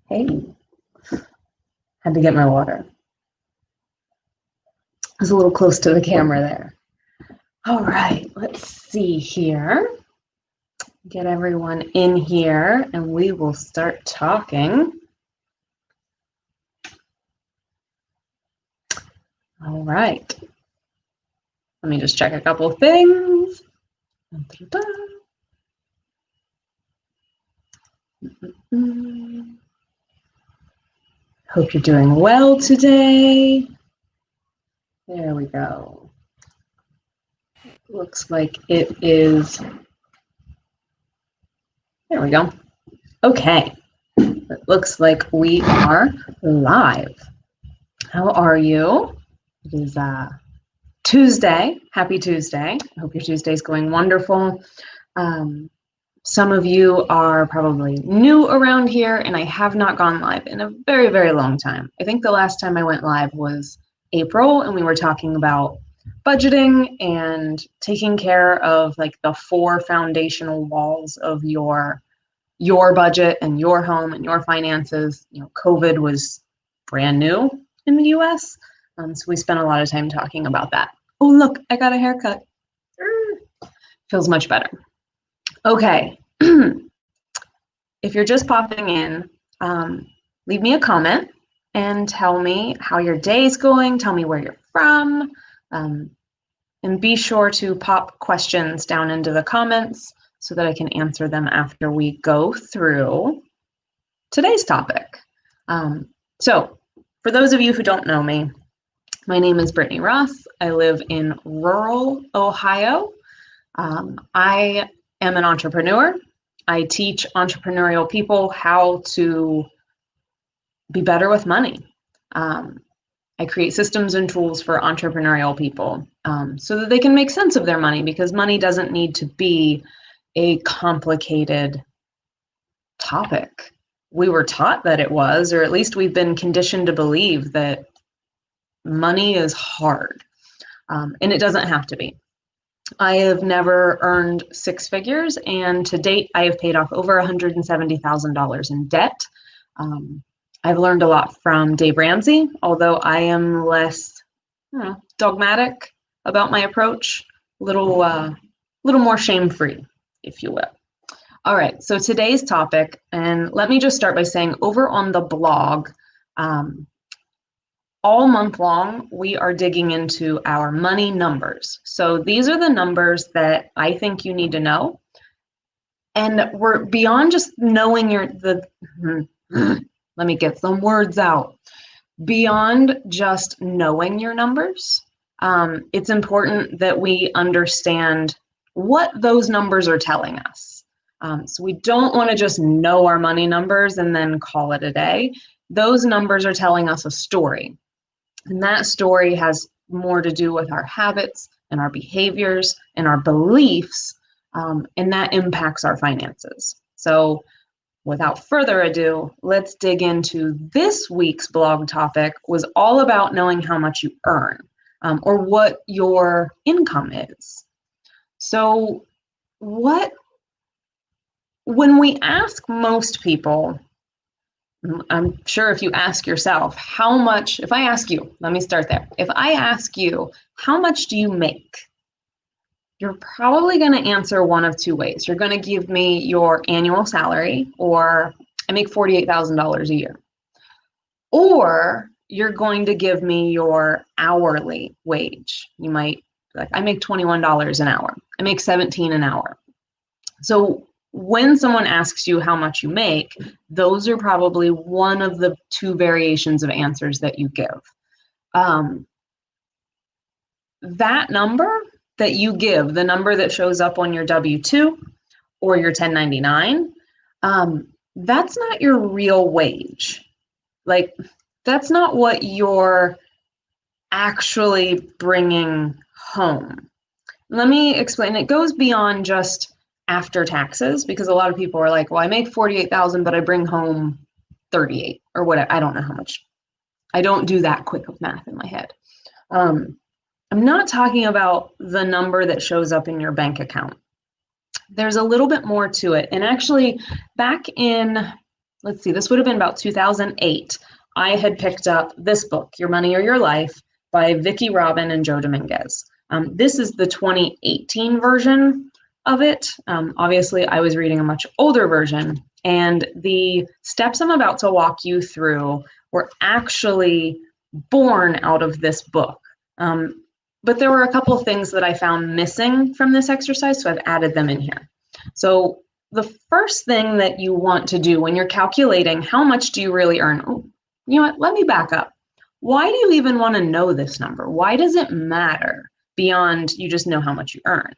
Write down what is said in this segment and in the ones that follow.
Hey, had to get my water. I was a little close to the camera there. All right, let's see here. Get everyone in here and we will start talking. All right. Let me just check a couple of things. Hope you're doing well today. There we go. Looks like it is. There we go. Okay. It looks like we are live. How are you? It is Tuesday. Happy Tuesday. I hope your Tuesday is going wonderful. Some of you are probably new around here, and I have not gone live in a very, very long time. I think the last time I went live was April, and we were talking about budgeting and taking care of like the 4 foundational walls of your budget and your home and your finances. You know, COVID was brand new in the US, so we spent a lot of time talking about that. Oh, look, I got a haircut. Feels much better. Okay, if you're just popping in, leave me a comment and tell me how your day's going, tell me where you're from, and be sure to pop questions down into the comments so that I can answer them after we go through today's topic. So, for those of you who don't know me, my name is Brittany Ross. I live in rural Ohio. I am an entrepreneur. I teach entrepreneurial people how to be better with money. I create systems and tools for entrepreneurial people so that they can make sense of their money, because money doesn't need to be a complicated topic. We were taught that it was, or at least we've been conditioned to believe that money is hard, and it doesn't have to be. I have never earned 6 figures, and to date, I have paid off over $170,000 in debt. I've learned a lot from Dave Ramsey, although I am less dogmatic about my approach, little more shame-free, if you will. All right, so today's topic, and let me just start by saying over on the blog, all month long, we are digging into our money numbers. So these are the numbers that I think you need to know. And we're beyond just knowing let me get some words out. Beyond just knowing your numbers, it's important that we understand what those numbers are telling us. So we don't want to just know our money numbers and then call it a day. Those numbers are telling us a story. And that story has more to do with our habits and our behaviors and our beliefs, and that impacts our finances. So without further ado, let's dig into this week's blog topic. Was all about knowing how much you earn, or what your income is. So when we ask most people, I'm sure if you ask yourself, how much, if I ask you, let me start there. If I ask you, how much do you make? You're probably going to answer one of 2 ways. You're going to give me your annual salary, or I make $48,000 a year. Or you're going to give me your hourly wage. You might, like, I make $21 an hour. I make $17 an hour. So when someone asks you how much you make, those are probably one of the 2 variations of answers that you give. That number that you give, the number that shows up on your W-2 or your 1099, that's not your real wage. Like, that's not what you're actually bringing home. Let me explain. It goes beyond just after taxes, because a lot of people are like, well, I make 48,000, but I bring home 38 or whatever. I don't know how much. I don't do that quick of math in my head. I'm not talking about the number that shows up in your bank account. there's a little bit more to it. And actually, back in, let's see, this would have been about 2008, I had picked up this book, Your Money or Your Life, by Vicki Robin and Joe Dominguez. This is the 2018 version of it. Obviously, I was reading a much older version, and the steps I'm about to walk you through were actually born out of this book. But there were a couple of things that I found missing from this exercise, so I've added them in here. So the first thing that you want to do when you're calculating how much do you really earn, oh, you know what, let me back up. Why do you even want to know this number? Why does it matter beyond you just know how much you earn?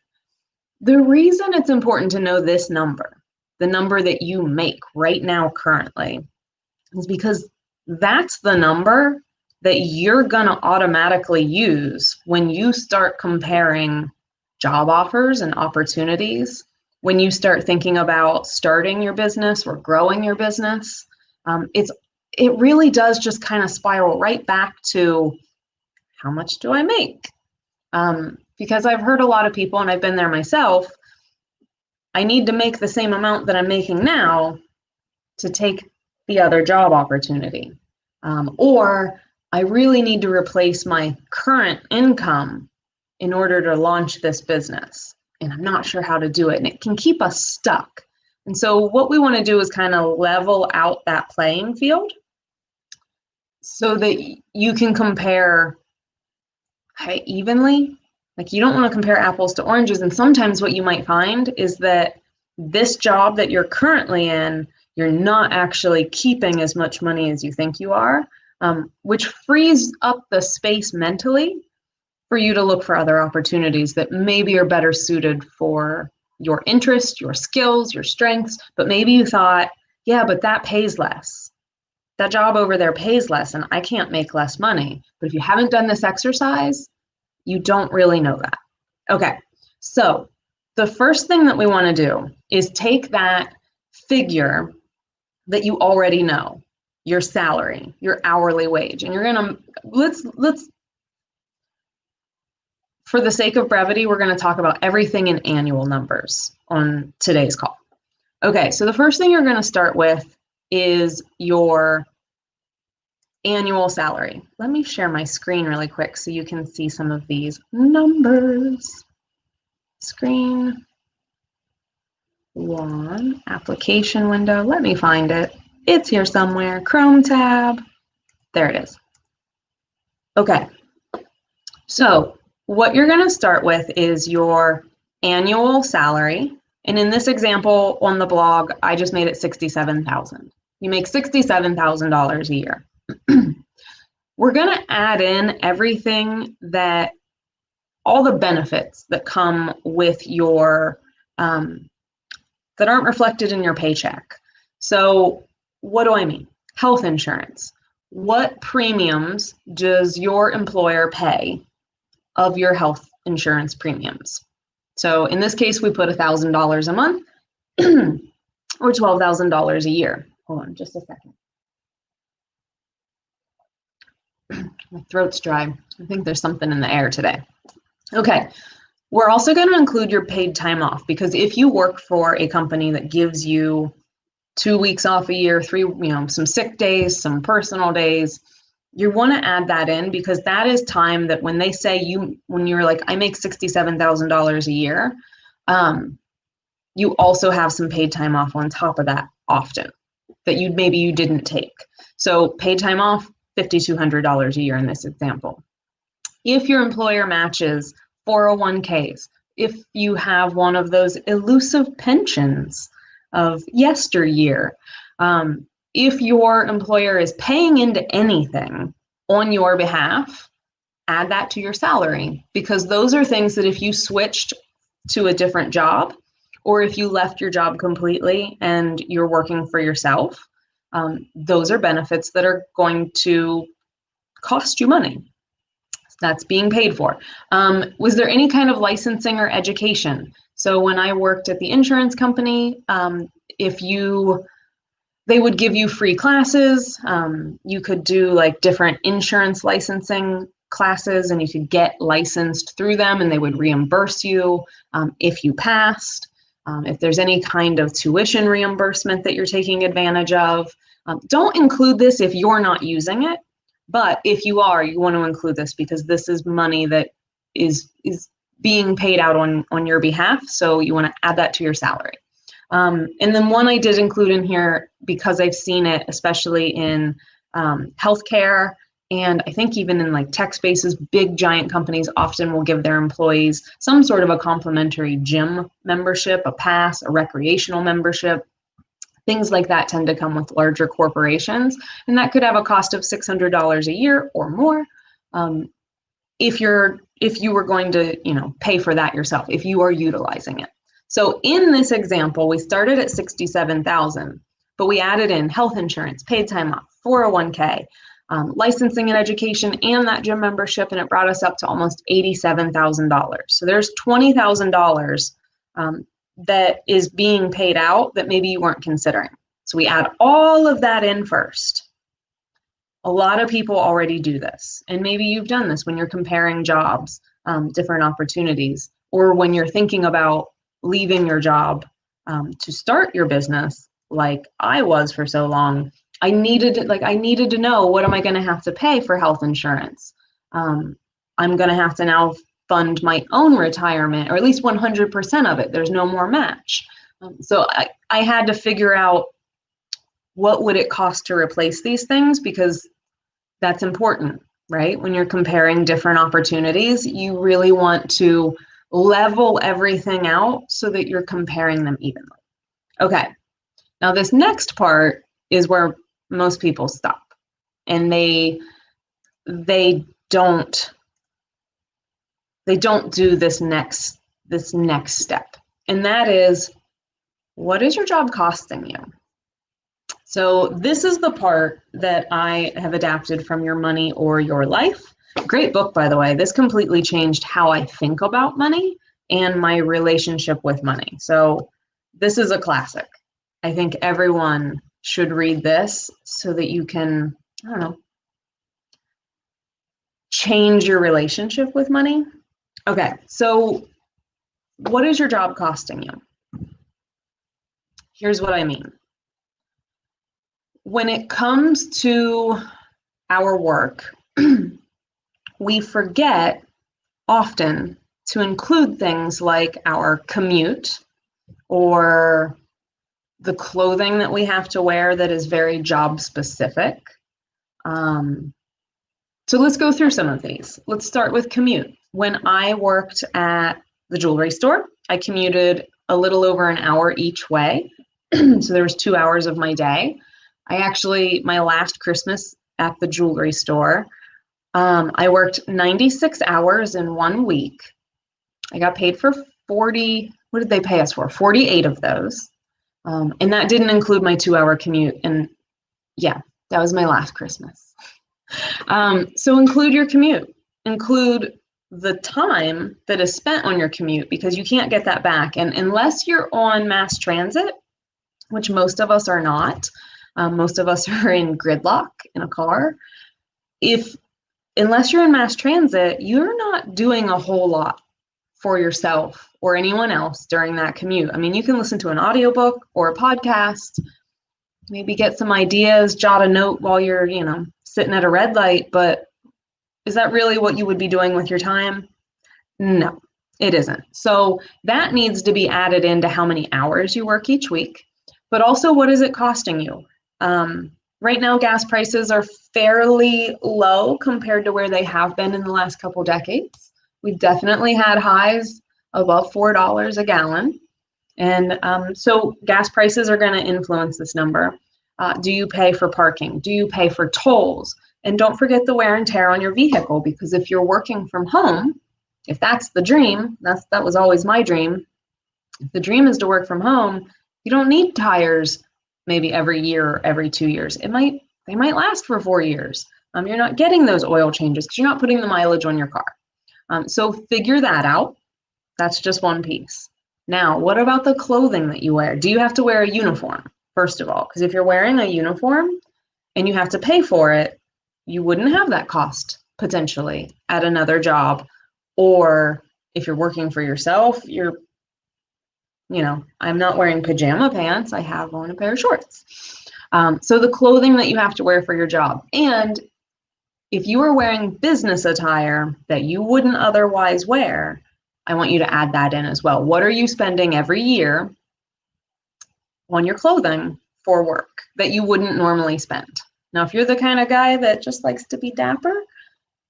The reason it's important to know this number, the number that you make right now currently, is because that's the number that you're going to automatically use when you start comparing job offers and opportunities, when you start thinking about starting your business or growing your business. It really does just kind of spiral right back to how much do I make? Because I've heard a lot of people, and I've been there myself, I need to make the same amount that I'm making now to take the other job opportunity. Or I really need to replace my current income in order to launch this business. And I'm not sure how to do it. And it can keep us stuck. And so what we want to do is kind of level out that playing field so that you can compare evenly. Like, you don't want to compare apples to oranges. And sometimes what you might find is that this job that you're currently in, you're not actually keeping as much money as you think you are. Which frees up the space mentally for you to look for other opportunities that maybe are better suited for your interest, your skills, your strengths. But maybe you thought, yeah, but that pays less. That job over there pays less and I can't make less money. But if you haven't done this exercise, you don't really know that. Okay, so the first thing that we want to do is take that figure that you already know, your salary, your hourly wage. And you're gonna, let's, for the sake of brevity, we're gonna talk about everything in annual numbers on today's call. Okay, so the first thing you're gonna start with is your annual salary. Let me share my screen really quick so you can see some of these numbers. Screen one, application window, let me find it. It's here somewhere, Chrome tab, there it is. Okay, so what you're gonna start with is your annual salary. And in this example on the blog, I just made it $67,000. You make $67,000 a year. We're gonna add in everything that, all the benefits that come with your, that aren't reflected in your paycheck. So what do I mean? Health insurance. What premiums does your employer pay of your health insurance premiums? So in this case, we put $1,000 a month or $12,000 a year. Hold on just a second. My throat's dry. I think there's something in the air today. Okay, we're also going to include your paid time off, because if you work for a company that gives you 2 weeks off a year, some sick days, some personal days, you want to add that in, because that is time that when they say when you're like, I make $67,000 a year, you also have some paid time off on top of that often that maybe you didn't take. So paid time off, $5,200 a year in this example. If your employer matches 401ks, if you have one of those elusive pensions of yesteryear, if your employer is paying into anything on your behalf, add that to your salary, because those are things that if you switched to a different job, or if you left your job completely and you're working for yourself, those are benefits that are going to cost you money. That's being paid for. Was there any kind of licensing or education? So when I worked at the insurance company, they would give you free classes. You could do like different insurance licensing classes, and you could get licensed through them, and they would reimburse you if you passed. if there's any kind of tuition reimbursement that you're taking advantage of. Don't include this if you're not using it, but if you are, you want to include this because this is money that is being paid out on your behalf, so you want to add that to your salary. And then one I did include in here because I've seen it, especially in healthcare, and I think even in like tech spaces, big giant companies often will give their employees some sort of a complimentary gym membership, a pass, a recreational membership. Things like that tend to come with larger corporations, and that could have a cost of $600 a year or more. If you were going to, pay for that yourself, if you are utilizing it. So in this example, we started at $67,000, but we added in health insurance, paid time off, 401k, licensing and education, and that gym membership, and it brought us up to almost $87,000. So there's $20,000 that is being paid out that maybe you weren't considering. So we add all of that in first. A lot of people already do this, and maybe you've done this when you're comparing jobs, different opportunities, or when you're thinking about leaving your job to start your business, like I was for so long. I needed to know, what am I going to have to pay for health insurance? I'm going to have to now fund my own retirement, or at least 100% of it. There's no more match. So I had to figure out what would it cost to replace these things, because that's important, right? When you're comparing different opportunities, you really want to level everything out so that you're comparing them evenly. Okay, now this next part is where most people stop, and they don't do this next step, and that is, what is your job costing you? So this is the part that I have adapted from Your Money or Your Life. Great book, by the way. This completely changed how I think about money and my relationship with money. So this is a classic. I think everyone should read this so that you can, change your relationship with money. Okay, so what is your job costing you? Here's what I mean. When it comes to our work, we forget often to include things like our commute or the clothing that we have to wear that is very job specific. So let's go through some of these. Let's start with commute. When I worked at the jewelry store, I commuted a little over an hour each way. So there was 2 hours of my day. My last Christmas at the jewelry store, I worked 96 hours in 1 week. I got paid for 40, what did they pay us for? 48 of those. And that didn't include my 2-hour commute. And yeah, that was my last Christmas. So include your commute. Include the time that is spent on your commute, because you can't get that back. And unless you're on mass transit, which most of us are not, most of us are in gridlock in a car. Unless you're in mass transit, you're not doing a whole lot for yourself or anyone else during that commute. I mean, you can listen to an audiobook or a podcast, maybe get some ideas, jot a note while you're, sitting at a red light, but is that really what you would be doing with your time? No, it isn't. So that needs to be added into how many hours you work each week, but also, what is it costing you? Right now, gas prices are fairly low compared to where they have been in the last couple decades. We've definitely had highs above $4 a gallon. And so gas prices are going to influence this number. Do you pay for parking? Do you pay for tolls? And don't forget the wear and tear on your vehicle, because if you're working from home, if that's the dream, that was always my dream. If the dream is to work from home, you don't need tires maybe every year or every 2 years. They might last for 4 years. You're not getting those oil changes because you're not putting the mileage on your car. So figure that out. That's just one piece. Now, what about the clothing that you wear? Do you have to wear a uniform, first of all? Because if you're wearing a uniform and you have to pay for it, you wouldn't have that cost potentially at another job. Or if you're working for yourself, you're I'm not wearing pajama pants. I have on a pair of shorts. So the clothing that you have to wear for your job. And if you are wearing business attire that you wouldn't otherwise wear, I want you to add that in as well. What are you spending every year on your clothing for work that you wouldn't normally spend? Now, if you're the kind of guy that just likes to be dapper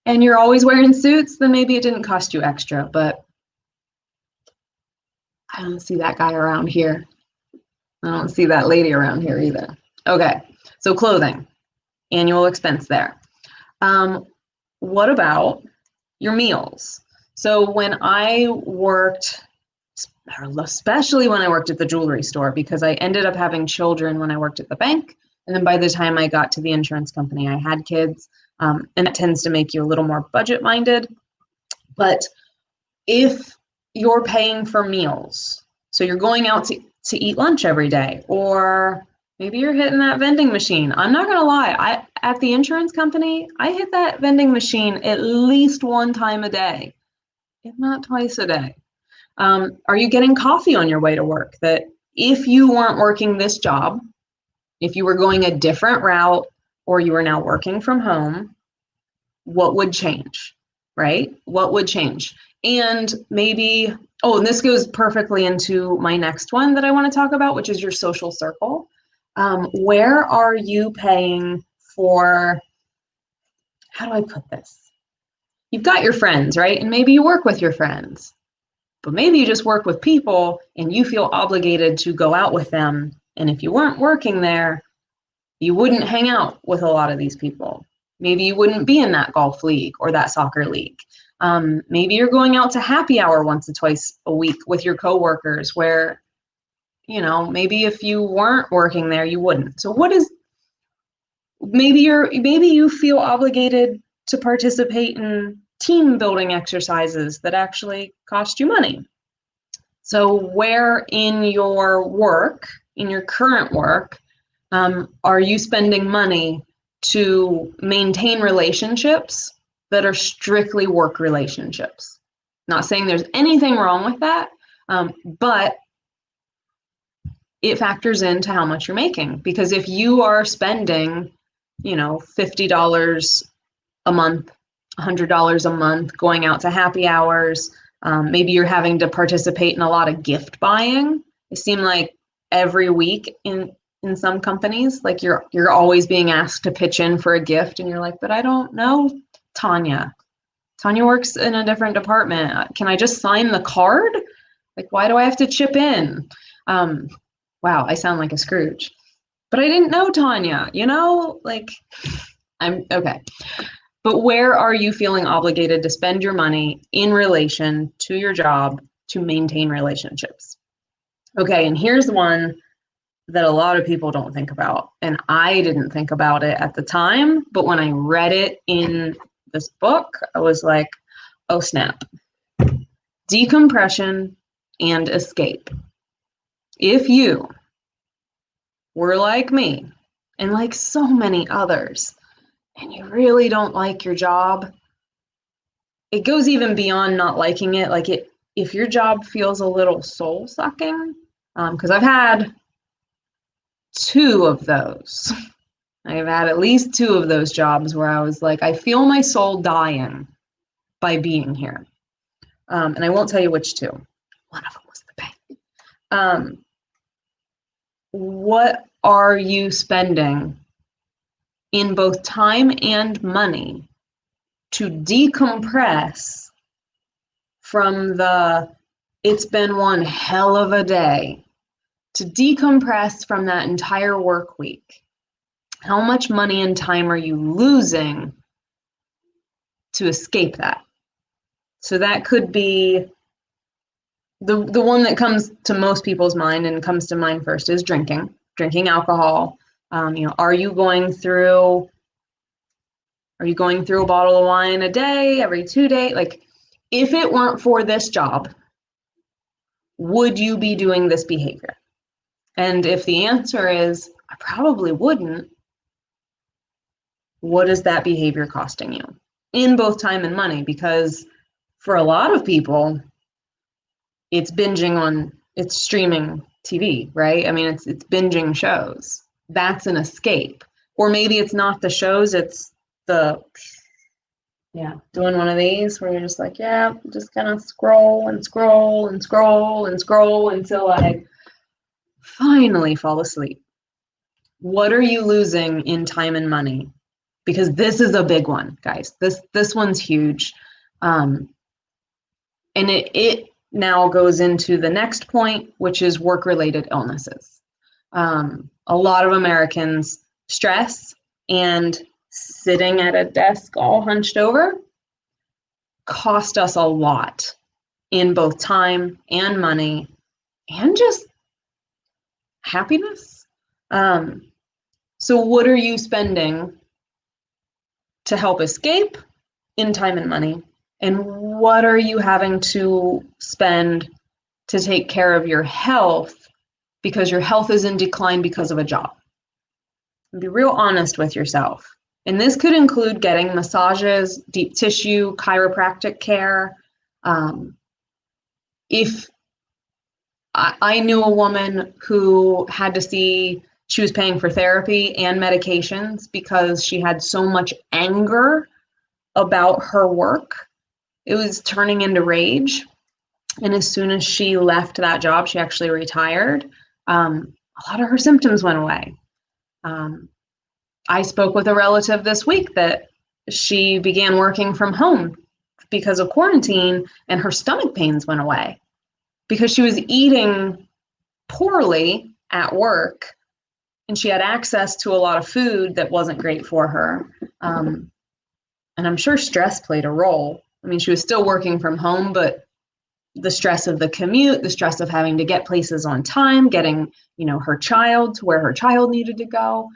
and you're always wearing suits, then maybe it didn't cost you extra, but I don't see that guy around here. I don't see that lady around here either. Okay, so clothing, annual expense there. What about your meals? So when I worked, especially when I worked at the jewelry store, because I ended up having children when I worked at the bank, and then by the time I got to the insurance company, I had kids, and it tends to make you a little more budget-minded. But if you're paying for meals, so you're going out to eat lunch every day, or maybe you're hitting that vending machine. I'm not gonna lie, at the insurance company, I hit that vending machine at least one time a day, if not twice a day. Are you getting coffee on your way to work? That if you weren't working this job, if you were going a different route, or you were now working from home, what would change, right? What would change? And maybe, and this goes perfectly into my next one that I want to talk about, which is your social circle. Where are you paying for, how do I put this? You've got your friends, right? And maybe you work with your friends, but maybe you just work with people and you feel obligated to go out with them. And if you weren't working there, you wouldn't hang out with a lot of these people. Maybe you wouldn't be in that golf league or that soccer league. Maybe you're going out to happy hour once or twice a week with your coworkers where, maybe if you weren't working there, you wouldn't. So maybe you feel obligated to participate in team building exercises that actually cost you money. So where in your work, in your current work, are you spending money to maintain relationships that are strictly work relationships? Not saying there's anything wrong with that, but it factors into how much you're making. Because if you are spending, $50 a month, $100 a month, going out to happy hours, maybe you're having to participate in a lot of gift buying. It seems like every week in some companies, like you're always being asked to pitch in for a gift, and you're like, but I don't know Tanya. Tanya works in a different department. Can I just sign the card? Like, why do I have to chip in? Wow, I sound like a Scrooge. But I didn't know Tanya, I'm okay. But where are you feeling obligated to spend your money in relation to your job to maintain relationships? Okay, and here's one that a lot of people don't think about. And I didn't think about it at the time, but when I read it in this book, I was like, oh snap. Decompression and escape. If you were like me, and like so many others, and you really don't like your job, it goes even beyond not liking it. Like if your job feels a little soul sucking, because I've had two of those. I've had at least two of those jobs where I was like, I feel my soul dying by being here. And I won't tell you which two. One of them was the bank. What are you spending in both time and money to decompress from it's been one hell of a day, to decompress from that entire work week? How much money and time are you losing to escape that? So that could be the one that comes to most people's mind and comes to mind first is drinking alcohol. Are you going through a bottle of wine a day, every 2 days? Like, if it weren't for this job, would you be doing this behavior? And if the answer is, I probably wouldn't, what is that behavior costing you in both time and money? Because for a lot of people, it's binging on it's streaming TV, right? I mean, it's binging shows. That's an escape. Or maybe it's not the shows, it's the, yeah, doing one of these where you're just like, yeah, just gonna scroll and scroll and scroll and scroll until I finally fall asleep. What are you losing in time and money? Because this is a big one, guys. This one's huge. And it now goes into the next point, which is work-related illnesses. A lot of Americans stress and sitting at a desk all hunched over cost us a lot in both time and money and just happiness. So what are you spending to help escape in time and money? And what are you having to spend to take care of your health because your health is in decline because of a job? And be real honest with yourself. And this could include getting massages, deep tissue, chiropractic care. If I knew a woman who had to see, she was paying for therapy and medications because she had so much anger about her work. It was turning into rage. And as soon as she left that job, she actually retired. A lot of her symptoms went away. I spoke with a relative this week that she began working from home because of quarantine, and her stomach pains went away because she was eating poorly at work and she had access to a lot of food that wasn't great for her. And I'm sure stress played a role. I mean, she was still working from home, but the stress of the commute, the stress of having to get places on time, getting, her child to where her child needed to go,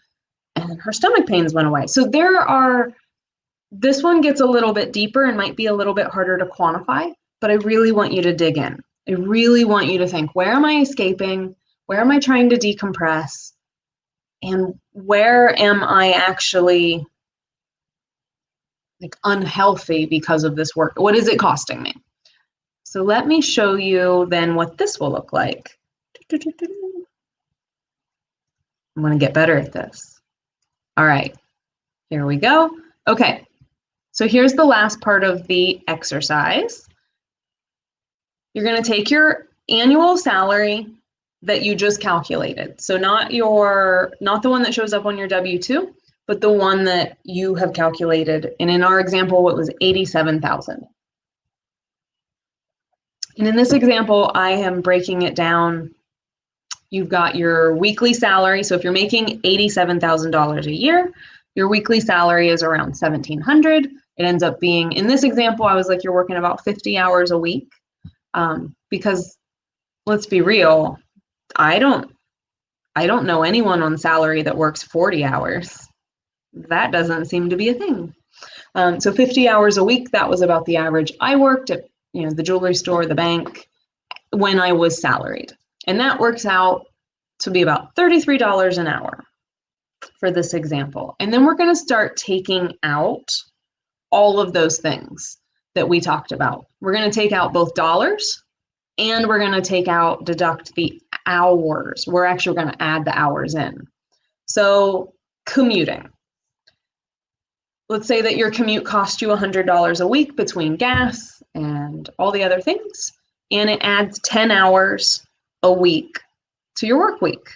and her stomach pains went away. So this one gets a little bit deeper and might be a little bit harder to quantify, but I really want you to dig in. I really want you to think, where am I escaping? Where am I trying to decompress? And where am I actually unhealthy because of this work? What is it costing me? So let me show you then what this will look like. I'm going to get better at this. All right, here we go. Okay, so here's the last part of the exercise. You're going to take your annual salary that you just calculated. So not the one that shows up on your W-2, but the one that you have calculated. And in our example, it was $87,000. And in this example, I am breaking it down. You've got your weekly salary. So if you're making $87,000 a year, your weekly salary is around $1,700. It ends up being, in this example, I was like, you're working about 50 hours a week. Because let's be real, I don't know anyone on salary that works 40 hours. That doesn't seem to be a thing. So 50 hours a week, that was about the average I worked at, the jewelry store, the bank, when I was salaried. And that works out to be about $33 an hour for this example. And then we're going to start taking out all of those things that we talked about. We're going to take out both dollars and we're going to deduct the hours. We're actually going to add the hours in. So commuting. Let's say that your commute costs you $100 a week between gas and all the other things, and it adds 10 hours a week to your work week.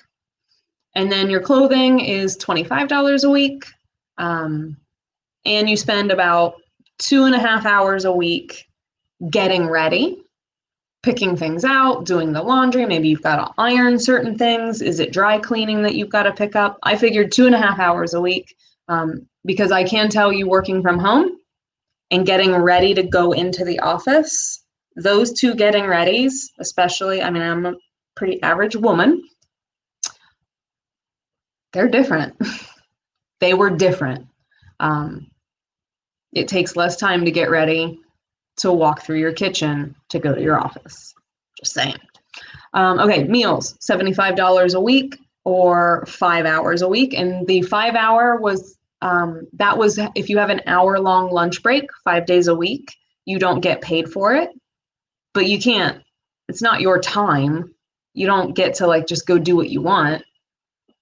And then your clothing is $25 a week, and you spend about 2.5 hours a week getting ready, picking things out, doing the laundry. Maybe you've got to iron certain things. Is it dry cleaning that you've got to pick up? I figured 2.5 hours a week, because I can tell you, working from home and getting ready to go into the office, those two getting readies, especially, I'm a pretty average woman, they're different. They were different. It takes less time to get ready to walk through your kitchen to go to your office. Just saying. Okay, meals, $75 a week or 5 hours a week. And the 5 hour was, that was if you have an hour-long lunch break 5 days a week, you don't get paid for it, but you can't, it's not your time. You don't get to like just go do what you want.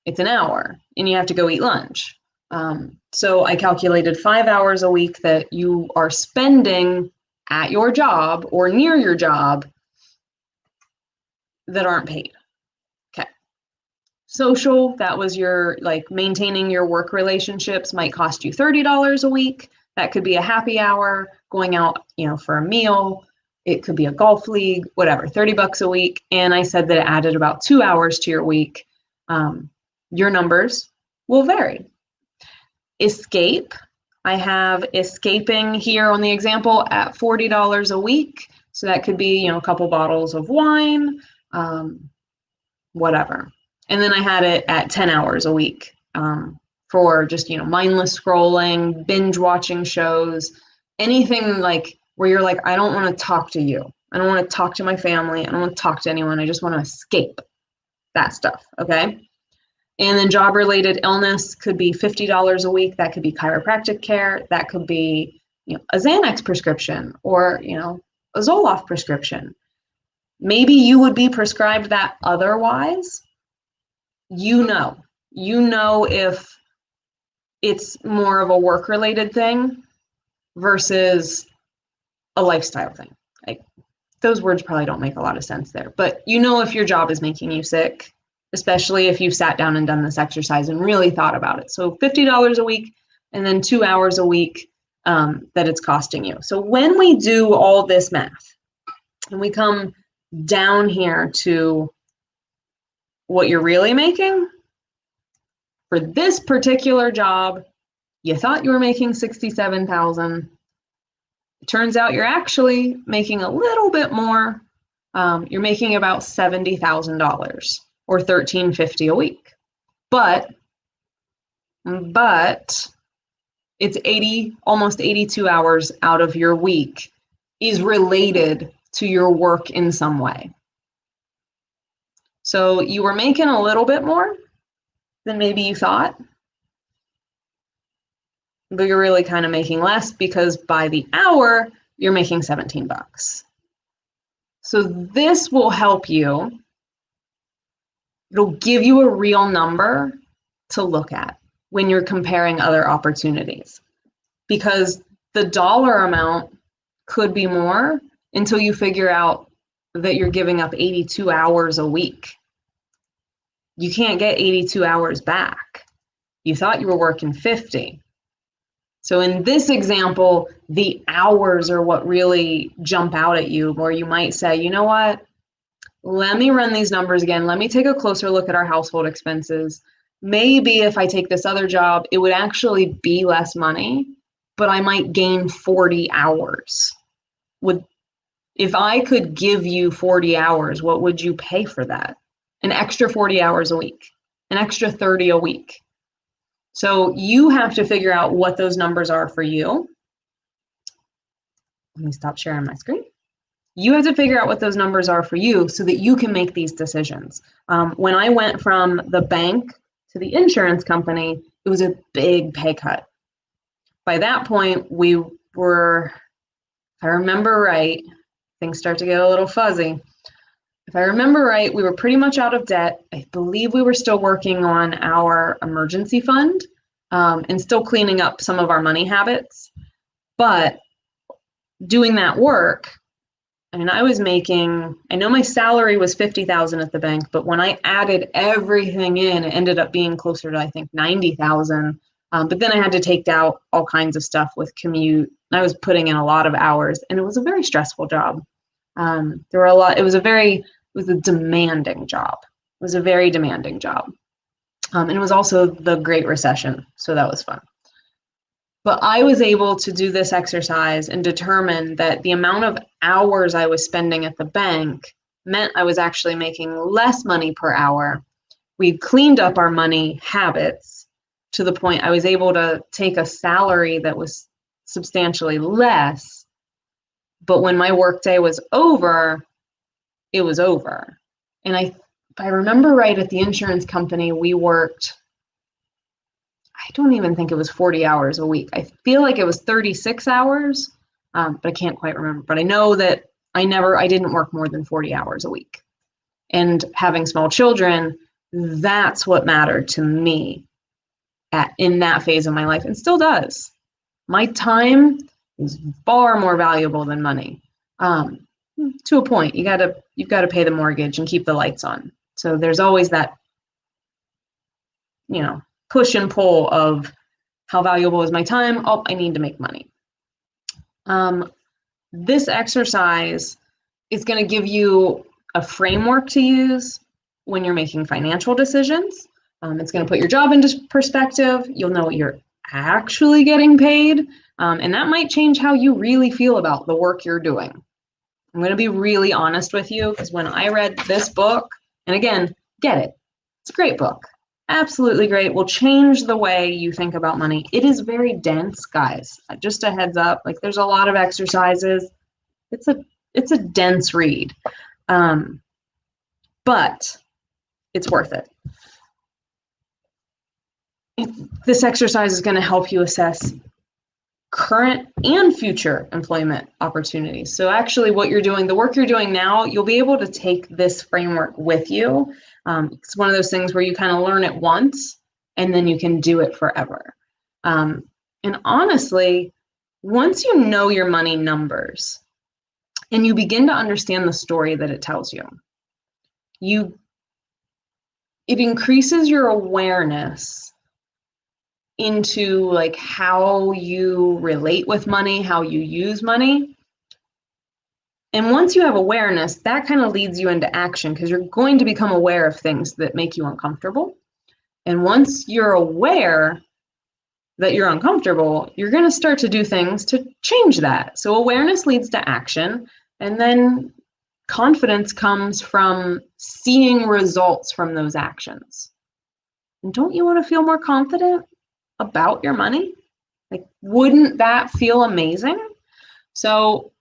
It's an hour and you have to go eat lunch. So I calculated 5 hours a week that you are spending at your job or near your job that aren't paid. Okay. Social, that was your, like, maintaining your work relationships might cost you $30 a week. That could be a happy hour, going out, for a meal. It could be a golf league, whatever, $30 a week. And I said that it added about 2 hours to your week. Your numbers will vary. Escape, I have escaping here on the example at $40 a week. So that could be, a couple bottles of wine, whatever. And then I had it at 10 hours a week for just, mindless scrolling, binge watching shows, anything like where you're like, I don't want to talk to you. I don't want to talk to my family. I don't want to talk to anyone. I just want to escape that stuff. Okay. And then job-related illness could be $50 a week. That could be chiropractic care. That could be, a Xanax prescription or, a Zoloft prescription. Maybe you would be prescribed that otherwise. You know if it's more of a work-related thing versus a lifestyle thing. Like, those words probably don't make a lot of sense there, but if your job is making you sick, especially if you've sat down and done this exercise and really thought about it. So $50 a week and then 2 hours a week that it's costing you. So when we do all this math and we come down here to what you're really making, for this particular job, you thought you were making $67,000. It turns out you're actually making a little bit more. You're making about $70,000 or $1,350 a week. But it's almost 82 hours out of your week is related to your work in some way. So you were making a little bit more than maybe you thought, but you're really kind of making less because by the hour, you're making $17. So this will help you. It'll give you a real number to look at when you're comparing other opportunities, because the dollar amount could be more until you figure out that you're giving up 82 hours a week. You can't get 82 hours back. You thought you were working 50. So in this example, the hours are what really jump out at you, where you might say, you know what? Let me run these numbers again. Let me take a closer look at our household expenses. Maybe if I take this other job, it would actually be less money, but I might gain 40 hours. If I could give you 40 hours, what would you pay for that? An extra 40 hours a week, an extra 30 a week. So you have to figure out what those numbers are for you. Let me stop sharing my screen. You have to figure out what those numbers are for you so that you can make these decisions. When I went from the bank to the insurance company, it was a big pay cut. By that point, we were, if I remember right, things start to get a little fuzzy. If I remember right, we were pretty much out of debt. I believe we were still working on our emergency fund and still cleaning up some of our money habits. But doing that work, I was making, I know my salary was $50,000 at the bank, but when I added everything in, it ended up being closer to, I think, $90,000. But then I had to take out all kinds of stuff with commute. And I was putting in a lot of hours, and it was a very stressful job. It was a demanding job. It was a very demanding job. And it was also the Great Recession, so that was fun. But I was able to do this exercise and determine that the amount of hours I was spending at the bank meant I was actually making less money per hour. We cleaned up our money habits to the point I was able to take a salary that was substantially less. But when my workday was over, it was over. And if I remember right, at the insurance company, we worked, I don't even think it was 40 hours a week. I feel like it was 36 hours, but I can't quite remember. But I know that I didn't work more than 40 hours a week. and having small children, that's what mattered to me in that phase of my life, and still does. My time is far more valuable than money. To a point, you've got to pay the mortgage and keep the lights on. So there's always that, push and pull of how valuable is my time? Oh, I need to make money. This exercise is going to give you a framework to use when you're making financial decisions. It's going to put your job into perspective. You'll know what you're actually getting paid. And that might change how you really feel about the work you're doing. I'm going to be really honest with you, because when I read this book, and again, get it, it's a great book. Absolutely great. Will change the way you think about money. It is very dense, guys. Just a heads up, like there's a lot of exercises. It's a dense read. But it's worth it. This exercise is going to help you assess current and future employment opportunities. So actually what you're doing, the work you're doing now, you'll be able to take this framework with you. It's one of those things where you kind of learn it once and then you can do it forever. And honestly, once you know your money numbers and you begin to understand the story that it tells you, it increases your awareness into like how you relate with money, how you use money. And once you have awareness, that kind of leads you into action, because you're going to become aware of things that make you uncomfortable. And once you're aware that you're uncomfortable, you're going to start to do things to change that. So awareness leads to action, and then confidence comes from seeing results from those actions. And don't you want to feel more confident about your money? Like, wouldn't that feel amazing? So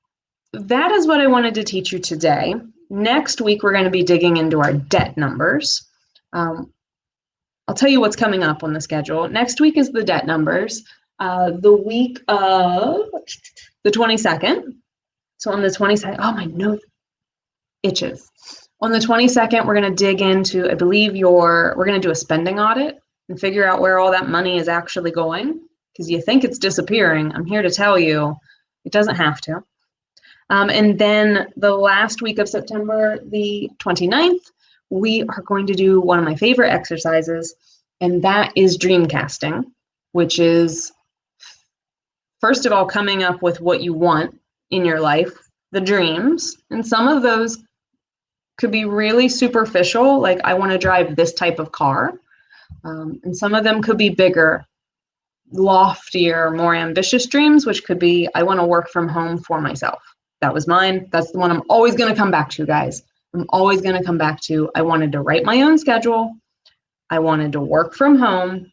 that is what I wanted to teach you today. Next week, we're going to be digging into our debt numbers. I'll tell you what's coming up on the schedule. Next week is the debt numbers. The week of the 22nd. So on the 22nd, oh, my nose itches. On the 22nd, we're going to dig into, I believe we're going to do a spending audit and figure out where all that money is actually going, because you think it's disappearing. I'm here to tell you it doesn't have to. And then the last week of September, the 29th, we are going to do one of my favorite exercises, and that is dream casting, which is, first of all, coming up with what you want in your life, the dreams. And some of those could be really superficial, like I want to drive this type of car. And some of them could be bigger, loftier, more ambitious dreams, which could be, I want to work from home for myself. That was mine. That's the one I'm always going to come back to, guys. I'm always going to come back to, I wanted to write my own schedule. I wanted to work from home.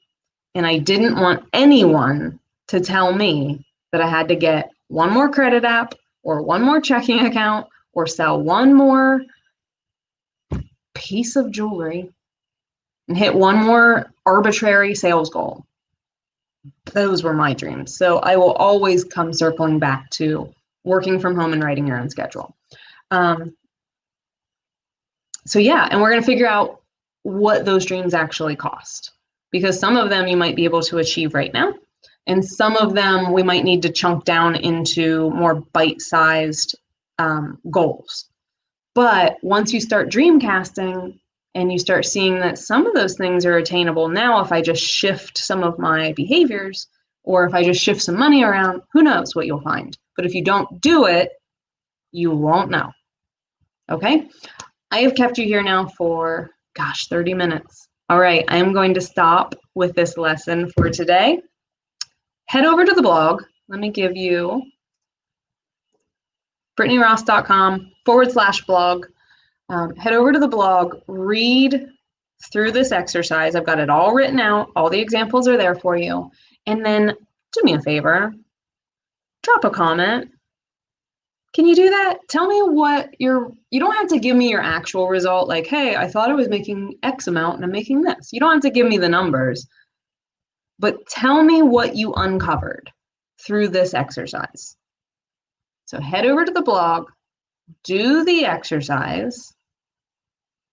And I didn't want anyone to tell me that I had to get one more credit app or one more checking account or sell one more piece of jewelry and hit one more arbitrary sales goal. Those were my dreams. So I will always come circling back to working from home and writing your own schedule. So yeah, and we're going to figure out what those dreams actually cost, because some of them you might be able to achieve right now, and some of them we might need to chunk down into more bite-sized goals. But once you start dream casting and you start seeing that some of those things are attainable now, if I just shift some of my behaviors, or if I just shift some money around, who knows what you'll find. But if you don't do it, you won't know. Okay? I have kept you here now for, 30 minutes. All right, I am going to stop with this lesson for today. Head over to the blog. Let me give you BrittanyRoss.com/blog. Head over to the blog, read through this exercise. I've got it all written out. All the examples are there for you. And then do me a favor, drop a comment. Can you do that? Tell me what you don't have to give me your actual result, like, hey, I thought I was making X amount and I'm making this. You don't have to give me the numbers, but tell me what you uncovered through this exercise. So head over to the blog, do the exercise,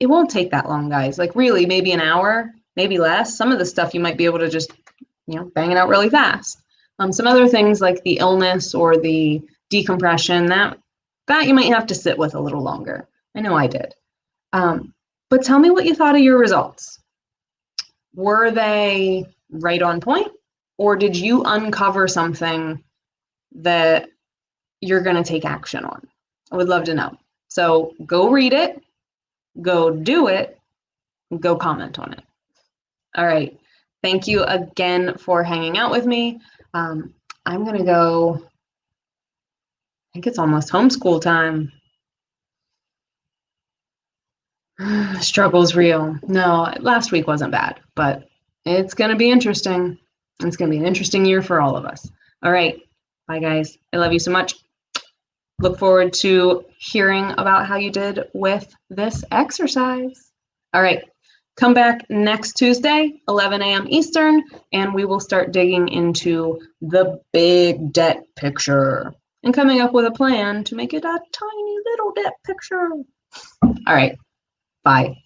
it won't take that long, guys. Like really, maybe an hour, maybe less. Some of the stuff you might be able to just, bang it out really fast. Some other things like the illness or the decompression, that you might have to sit with a little longer. I know I did. But tell me what you thought of your results. Were they right on point? Or did you uncover something that you're going to take action on? I would love to know. So go read it, go do it, go comment on it. All right. Thank you again for hanging out with me. I'm going to go, I think it's almost homeschool time. Struggle's real. No, last week wasn't bad, but it's going to be interesting. It's going to be an interesting year for all of us. All right. Bye, guys. I love you so much. Look forward to hearing about how you did with this exercise. All right. Come back next Tuesday, 11 a.m. Eastern, and we will start digging into the big debt picture and coming up with a plan to make it a tiny little debt picture. All right. Bye.